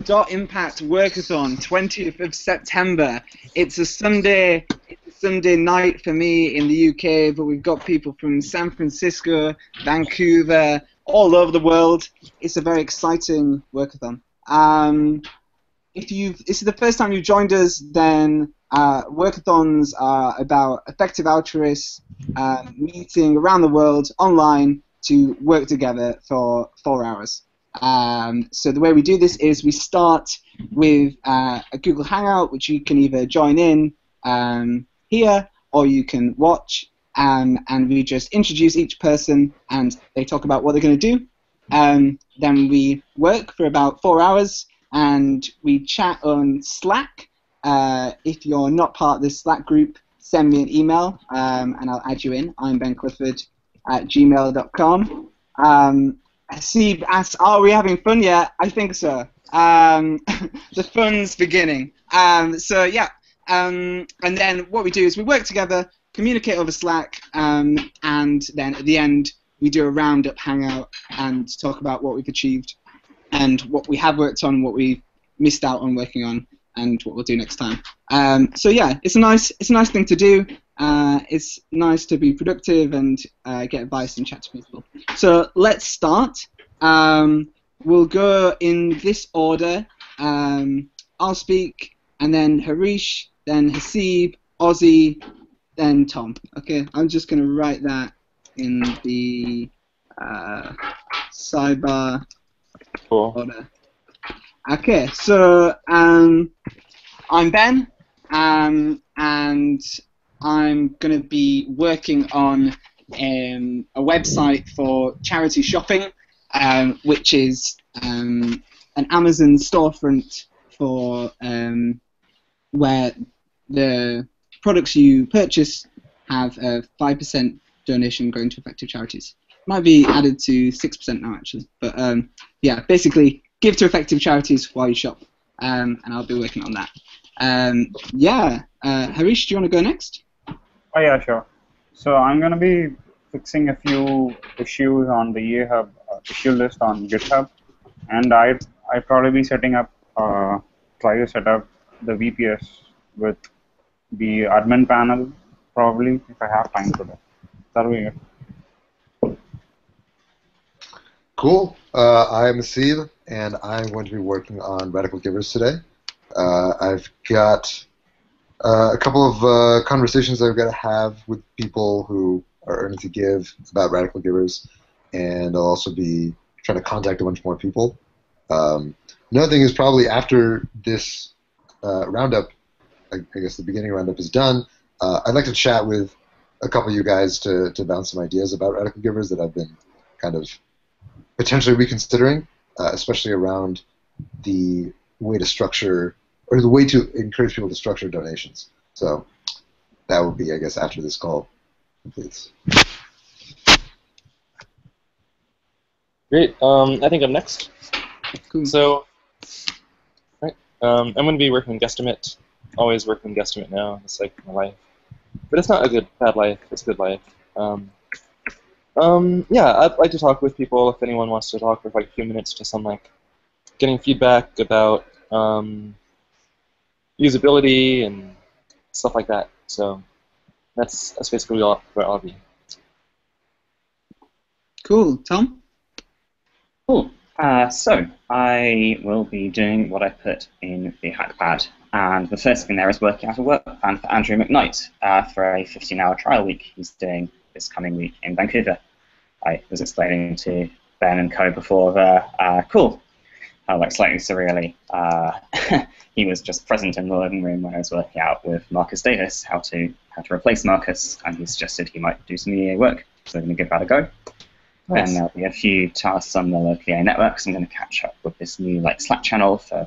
Dot Impact Workathon, 20th of September. It's a Sunday night for me in the UK, but we've got people from San Francisco, Vancouver, all over the world. It's a very exciting Workathon. If this is the first time you've joined us, then Workathons are about effective altruists meeting around the world online to work together for 4 hours. So the way we do this is we start with a Google Hangout, which you can either join in here or you can watch, and we just introduce each person and they talk about what they're going to do. Then we work for about 4 hours and we chat on Slack. If you're not part of this Slack group, send me an email and I'll add you in. I'm benclifford@gmail.com. Hasib asks, are we having fun yet? I think so. The fun's beginning. So yeah, and then what we do is we work together, communicate over Slack, and then at the end we do a roundup hangout and talk about what we've achieved and what we have worked on, what we missed out on working on, and what we'll do next time. So yeah, it's a nice thing to do. It's nice to be productive and get advice and chat to people. So let's start. We'll go in this order. I'll speak, and then Harish, then Hasib, Ozzy, then Tom. Okay, I'm just going to write that in the sidebar order. Okay, so I'm Ben, and I'm going to be working on a website for charity shopping, which is an Amazon storefront for where the products you purchase have a 5% donation going to effective charities. Might be added to 6% now, actually. But yeah, basically, give to effective charities while you shop, and I'll be working on that. Yeah, Harish, do you want to go next? Oh yeah, sure. So I'm going to be fixing a few issues on the EAHub issue list on GitHub, and I'd probably be setting up, try to set up the VPS with the admin panel, probably, if I have time for that. That'll be it. Cool. I'm Steve, and I'm going to be working on Radical Givers today. I've got a couple of conversations I've got to have with people who are earning to give about Radical Givers, and I'll also be trying to contact a bunch more people. Another thing is probably after this roundup, I guess the beginning roundup is done, I'd like to chat with a couple of you guys to bounce some ideas about Radical Givers that I've been kind of potentially reconsidering, especially around the way to structure, or the way to encourage people to structure donations. So that would be, I guess, after this call completes. Great. I think I'm next. Cool. So, right, I'm going to be working in Guesstimate. Always working in Guesstimate now. It's like my life. But it's not a bad life. It's a good life. Yeah, I'd like to talk with people if anyone wants to talk for like a few minutes, just on like getting feedback about usability and stuff like that. So that's basically where I'll be. Cool. Tom? Cool. So I will be doing what I put in the hackpad. And the first thing there is working out a work plan for Andrew McKnight for a 15-hour trial week he's doing this coming week in Vancouver. I was explaining to Ben and co before cool. Like slightly surreally, he was just present in the living room when I was working out with Marcus Davis how to replace Marcus, and he suggested he might do some EA work, so I'm going to give that a go. Nice. And there'll be a few tasks on the local EA network, so I'm going to catch up with this new Slack channel for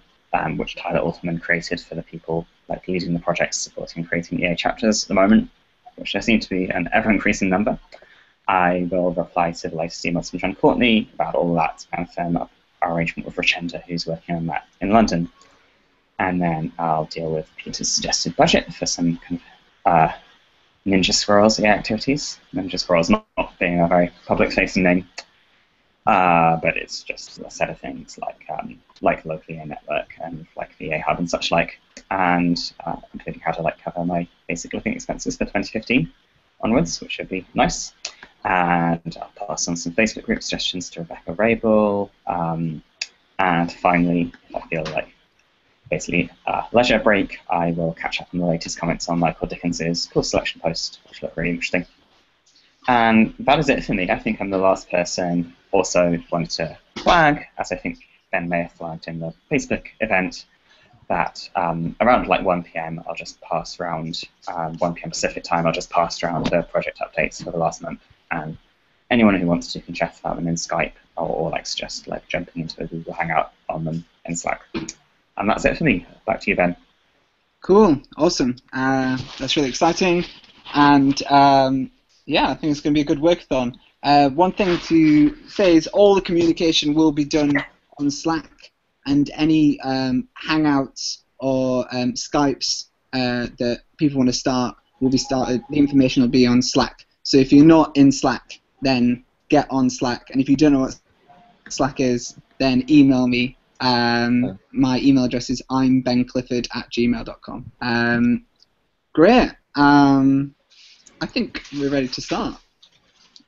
which Tyler Alterman created for the people leading the projects supporting creating EA chapters at the moment, which there seem to be an ever-increasing number. I will reply to the latest emails from John Courtney about all of that and firm up our arrangement with Rachenda, who's working on that in London. And then I'll deal with Peter's suggested budget for some kind of Ninja Squirrels activities. Ninja Squirrels not being a very public-facing name, but it's just a set of things like like locally in network and like VA Hub and such like, and including how to like cover my basic living expenses for 2015 onwards, which should be nice. And I'll pass on some Facebook group suggestions to Rebecca Rabel. And finally, if I feel like basically leisure break, I will catch up on the latest comments on Michael Dickens's course selection post, which look really interesting. And that is it for me. I think I'm the last person. Also wanted to flag, as I think Ben may have flagged in the Facebook event, that around like 1 p.m. I'll just pass around 1 p.m. Pacific time. I'll just pass around the project updates for the last month, and anyone who wants to can chat about them in Skype or like suggest like jumping into a Google Hangout on them in Slack. And that's it for me. Back to you, Ben. Cool, awesome. That's really exciting, and yeah, I think it's going to be a good workathon. One thing to say is all the communication will be done on Slack, and any Hangouts or Skypes that people want to start will be started. The information will be on Slack. So if you're not in Slack, then get on Slack. And if you don't know what Slack is, then email me. My email address is imbenclifford@gmail.com. Great. I think we're ready to start.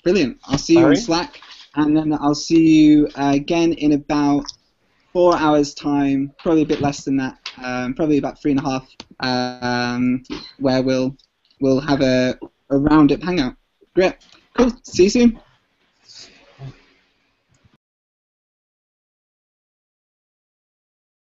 Brilliant. I'll see you on Slack, and then I'll see you again in about 4 hours' time, probably a bit less than that, probably about 3.5, where we'll have a roundup hangout. Great. Cool. See you soon.